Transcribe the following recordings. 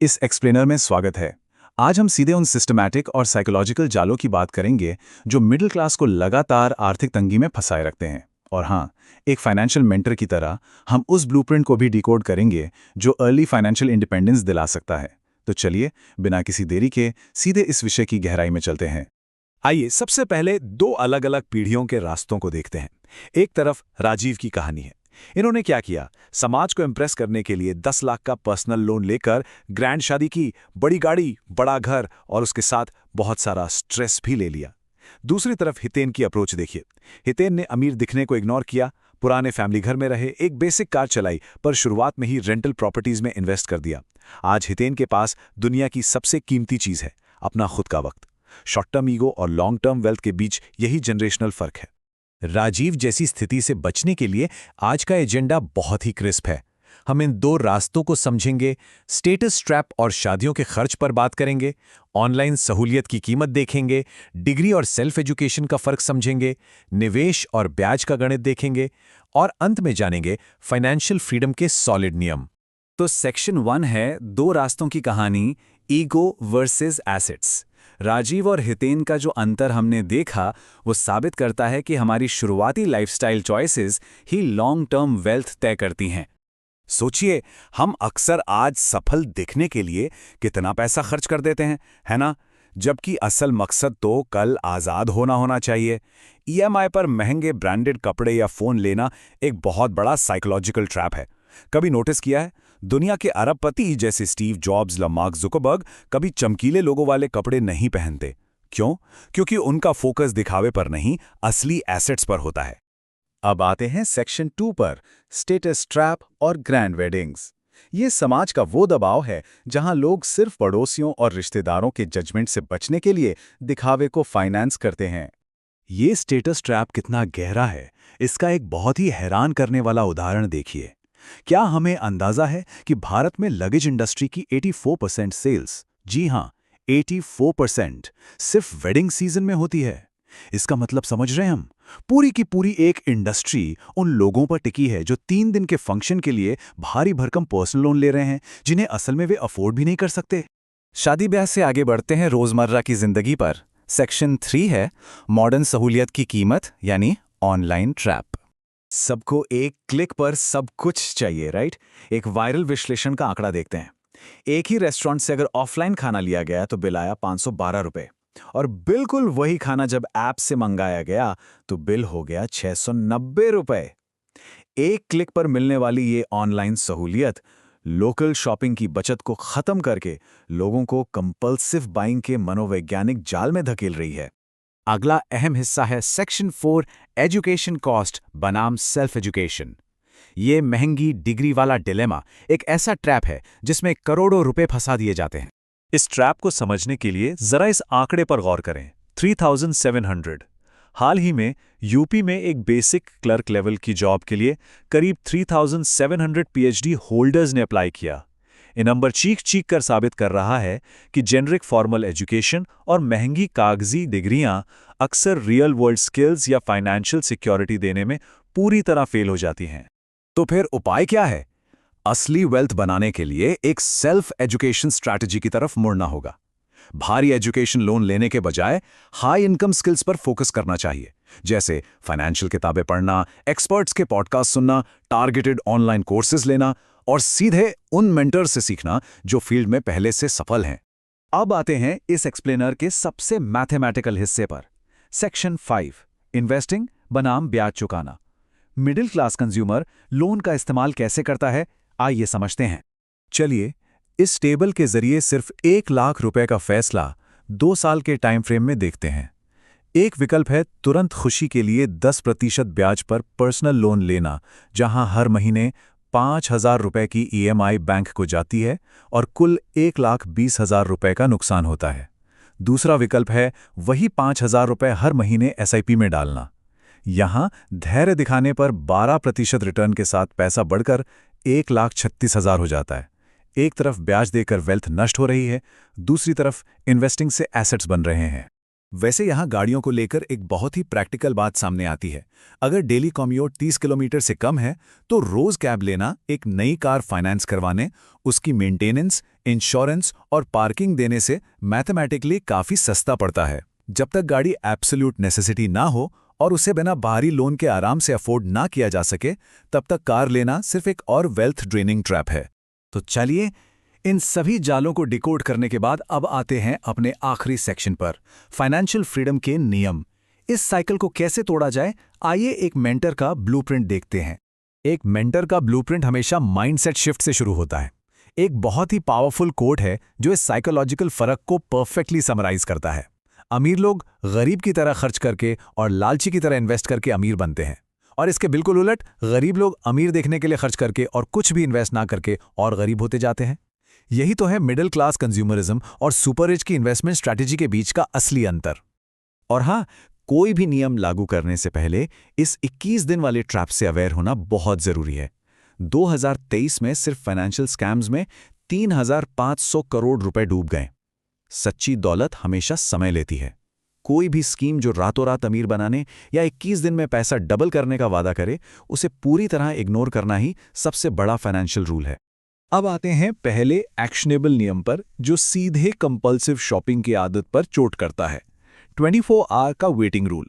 इस एक्सप्लेनर में स्वागत है। आज हम सीधे उन सिस्टमैटिक और साइकोलॉजिकल जालों की बात करेंगे जो मिडिल क्लास को लगातार आर्थिक तंगी में फंसाए रखते हैं। और हाँ, एक फाइनेंशियल मेंटर की तरह हम उस ब्लूप्रिंट को भी डिकोड करेंगे जो अर्ली फाइनेंशियल इंडिपेंडेंस दिला सकता है। तो चलिए, बिना किसी देरी के सीधे इस विषय की गहराई में चलते हैं। आइए सबसे पहले दो अलग अलग पीढ़ियों के रास्तों को देखते हैं। एक तरफ राजीव की कहानी है। इन्होंने क्या किया, समाज को इम्प्रेस करने के लिए 10 लाख का पर्सनल लोन लेकर ग्रैंड शादी की, बड़ी गाड़ी, बड़ा घर और उसके साथ बहुत सारा स्ट्रेस भी ले लिया। दूसरी तरफ हितेन की अप्रोच देखिए। हितेन ने अमीर दिखने को इग्नोर किया, पुराने फैमिली घर में रहे, एक बेसिक कार चलाई, पर शुरुआत में ही रेंटल प्रॉपर्टीज में इन्वेस्ट कर दिया। आज हितेन के पास दुनिया की सबसे कीमती चीज है, अपना खुद का वक्त। शॉर्ट टर्म ईगो और लॉन्ग टर्म वेल्थ के बीच यही जनरेशनल फर्क है। राजीव जैसी स्थिति से बचने के लिए आज का एजेंडा बहुत ही क्रिस्प है। हम इन दो रास्तों को समझेंगे, स्टेटस ट्रैप और शादियों के खर्च पर बात करेंगे, ऑनलाइन सहूलियत की कीमत देखेंगे, डिग्री और सेल्फ एजुकेशन का फर्क समझेंगे, निवेश और ब्याज का गणित देखेंगे और अंत में जानेंगे फाइनेंशियल फ्रीडम के सॉलिड नियम। तो सेक्शन 1 है दो रास्तों की कहानी, ईगो वर्सेस एसेट्स। राजीव और हितेन का जो अंतर हमने देखा वो साबित करता है कि हमारी शुरुआती लाइफस्टाइल चॉइसेस ही लॉन्ग टर्म वेल्थ तय करती हैं। सोचिए, हम अक्सर आज सफल दिखने के लिए कितना पैसा खर्च कर देते हैं, है ना? जबकि असल मकसद तो कल आज़ाद होना चाहिए। ईएमआई पर महंगे ब्रांडेड कपड़े या फ़ोन लेना एक बहुत बड़ा साइकोलॉजिकल ट्रैप है। कभी नोटिस किया है, दुनिया के अरबपति जैसे स्टीव जॉब्स या मार्क जुकरबर्ग कभी चमकीले लोगों वाले कपड़े नहीं पहनते। क्यों? क्योंकि उनका फोकस दिखावे पर नहीं, असली एसेट्स पर होता है। अब आते हैं सेक्शन 2 पर, स्टेटस ट्रैप और ग्रैंड वेडिंग्स। ये समाज का वो दबाव है जहां लोग सिर्फ पड़ोसियों और रिश्तेदारों के जजमेंट से बचने के लिए दिखावे को फाइनेंस करते हैं। ये स्टेटस ट्रैप कितना गहरा है, इसका एक बहुत ही हैरान करने वाला उदाहरण देखिए। क्या हमें अंदाजा है कि भारत में लगेज इंडस्ट्री की 84% सेल्स, जी हां, 84% सिर्फ वेडिंग सीजन में होती है। इसका मतलब समझ रहे हैं हम, पूरी की पूरी एक इंडस्ट्री उन लोगों पर टिकी है जो 3 दिन के फंक्शन के लिए भारी भरकम पर्सनल लोन ले रहे हैं, जिन्हें असल में वे अफोर्ड भी नहीं कर सकते। शादी ब्याह से आगे बढ़ते हैं रोजमर्रा की जिंदगी पर। सेक्शन 3 है मॉडर्न सहूलियत की कीमत, यानी ऑनलाइन ट्रैप। सबको एक क्लिक पर सब कुछ चाहिए, राइट? एक वायरल विश्लेषण का आंकड़ा देखते हैं। एक ही रेस्टोरेंट से अगर ऑफलाइन खाना लिया गया तो बिल आया 512 रुपए, और बिल्कुल वही खाना जब ऐप से मंगाया गया तो बिल हो गया 690 रुपए। एक क्लिक पर मिलने वाली ये ऑनलाइन सहूलियत लोकल शॉपिंग की बचत को खत्म करके लोगों को कंपल्सिव बाइंग के मनोवैज्ञानिक जाल में धकेल रही है। अगला अहम हिस्सा है सेक्शन 4, एजुकेशन कॉस्ट बनाम सेल्फ एजुकेशन। ये महंगी डिग्री वाला डिलेमा एक ऐसा ट्रैप है जिसमें करोड़ों रुपए फंसा दिए जाते हैं। इस ट्रैप को समझने के लिए जरा इस आंकड़े पर गौर करें, 3700। हाल ही में यूपी में एक बेसिक क्लर्क लेवल की जॉब के लिए करीब 3700 पीएचडी होल्डर्स ने अप्लाई किया। ये नंबर चीख चीख कर साबित कर रहा है कि जेनरिक फॉर्मल एजुकेशन और महंगी कागजी डिग्रियां अक्सर रियल वर्ल्ड स्किल्स या फाइनेंशियल सिक्योरिटी देने में पूरी तरह फेल हो जाती हैं। तो फिर उपाय क्या है? असली वेल्थ बनाने के लिए एक सेल्फ एजुकेशन स्ट्रैटेजी की तरफ मुड़ना होगा। भारी एजुकेशन लोन लेने के बजाय हाई इनकम स्किल्स पर फोकस करना चाहिए, जैसे फाइनेंशियल किताबें पढ़ना, एक्सपर्ट्स के पॉडकास्ट सुनना, टारगेटेड ऑनलाइन कोर्सेज लेना और सीधे उन मेंटर से सीखना जो फील्ड में पहले से सफल हैं। अब आते हैं इस एक्सप्लेनर के सबसे मैथमेटिकल हिस्से पर। सेक्शन 5, इन्वेस्टिंग बनाम ब्याज चुकाना। मिडिल क्लास कंज्यूमर लोन का इस्तेमाल कैसे करता है, आइए समझते हैं। चलिए, इस टेबल के जरिए सिर्फ 1 लाख रुपए का फैसला 2 साल के टाइम फ्रेम में देखते हैं। एक विकल्प है तुरंत खुशी के लिए 10% ब्याज पर पर्सनल लोन लेना, जहां हर महीने 5,000 रुपए की ईएमआई बैंक को जाती है और कुल 1,20,000 रुपए का नुकसान होता है। दूसरा विकल्प है वही 5,000 रुपए हर महीने एसआईपी में डालना। यहां धैर्य दिखाने पर 12% रिटर्न के साथ पैसा बढ़कर 1,36,000 हो जाता है। एक तरफ ब्याज देकर वेल्थ नष्ट हो रही है, दूसरी तरफ इन्वेस्टिंग से एसेट्स बन रहे हैं। वैसे यहाँ गाड़ियों को लेकर एक बहुत ही प्रैक्टिकल बात सामने आती है। अगर डेली कॉम्यूट 30 किलोमीटर से कम है तो रोज कैब लेना, एक नई कार फाइनेंस करवाने, उसकी मेंटेनेंस, इंश्योरेंस और पार्किंग देने से मैथमेटिकली काफ़ी सस्ता पड़ता है। जब तक गाड़ी एब्सोल्यूट नेसेसिटी ना हो और उसे बिना बाहरी लोन के आराम से अफोर्ड ना किया जा सके, तब तक कार लेना सिर्फ एक और वेल्थ ड्रेनिंग ट्रैप है। तो चलिए, इन सभी जालों को डिकोड करने के बाद अब आते हैं अपने आखिरी सेक्शन पर, फाइनेंशियल फ्रीडम के नियम। इस साइकिल को कैसे तोड़ा जाए, आइए एक मेंटर का ब्लूप्रिंट देखते हैं। एक मेंटर का ब्लूप्रिंट हमेशा माइंडसेट शिफ्ट से शुरू होता है। एक बहुत ही पावरफुल कोट है जो इस साइकोलॉजिकल फर्क को परफेक्टली समराइज करता है। अमीर लोग गरीब की तरह खर्च करके और लालची की तरह इन्वेस्ट करके अमीर बनते हैं, और इसके बिल्कुल उलट, गरीब लोग अमीर देखने के लिए खर्च करके और कुछ भी इन्वेस्ट ना करके और गरीब होते जाते हैं। यही तो है मिडिल क्लास कंज्यूमरिज्म और सुपर रिच की इन्वेस्टमेंट स्ट्रैटेजी के बीच का असली अंतर। और हाँ, कोई भी नियम लागू करने से पहले इस 21 दिन वाले ट्रैप से अवेयर होना बहुत जरूरी है। 2023 में सिर्फ फाइनेंशियल स्कैम्स में 3,500 करोड़ रुपए डूब गए। सच्ची दौलत हमेशा समय लेती है। कोई भी स्कीम जो रातों रात अमीर बनाने या 21 दिन में पैसा डबल करने का वादा करे, उसे पूरी तरह इग्नोर करना ही सबसे बड़ा फाइनेंशियल रूल है। अब आते हैं पहले एक्शनेबल नियम पर, जो सीधे कंपल्सिव शॉपिंग की आदत पर चोट करता है। 24 आवर का वेटिंग रूल।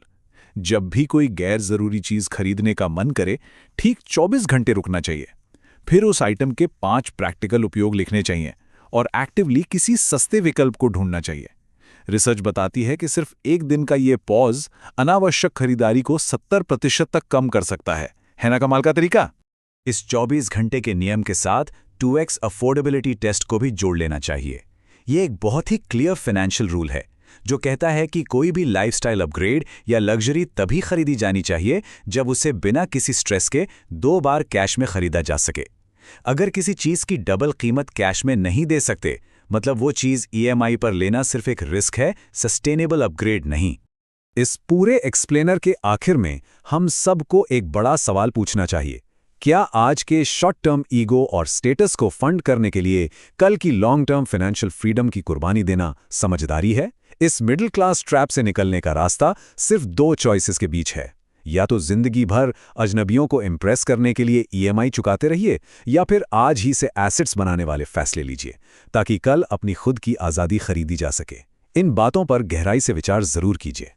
जब भी कोई गैर जरूरी चीज खरीदने का मन करे, ठीक 24 घंटे रुकना चाहिए। फिर उस आइटम के 5 प्रैक्टिकल उपयोग लिखने चाहिए और एक्टिवली किसी सस्ते विकल्प को ढूंढना चाहिए। रिसर्च बताती है कि सिर्फ एक दिन का ये पॉज अनावश्यक खरीदारी को 70% तक कम कर सकता है ना कमाल का तरीका? इस 24 घंटे के नियम के साथ 2x अफोर्डेबिलिटी टेस्ट को भी जोड़ लेना चाहिए। ये एक बहुत ही क्लियर फाइनेंशियल रूल है जो कहता है कि कोई भी लाइफस्टाइल अपग्रेड या लग्जरी तभी खरीदी जानी चाहिए जब उसे बिना किसी स्ट्रेस के 2 बार कैश में खरीदा जा सके। अगर किसी चीज की डबल कीमत कैश में नहीं दे सकते, मतलब वो चीज EMI पर लेना सिर्फ एक रिस्क है, सस्टेनेबल अपग्रेड नहीं। इस पूरे एक्सप्लेनर के आखिर में हम सबको एक बड़ा सवाल पूछना चाहिए। क्या आज के शॉर्ट टर्म ईगो और स्टेटस को फंड करने के लिए कल की लॉन्ग टर्म फाइनेंशियल फ्रीडम की कुर्बानी देना समझदारी है? इस मिडिल क्लास ट्रैप से निकलने का रास्ता सिर्फ 2 चॉइसेस के बीच है। या तो जिंदगी भर अजनबियों को इम्प्रेस करने के लिए EMI चुकाते रहिए, या फिर आज ही से एसेट्स बनाने वाले फैसले लीजिए ताकि कल अपनी खुद की आज़ादी खरीदी जा सके। इन बातों पर गहराई से विचार जरूर कीजिए।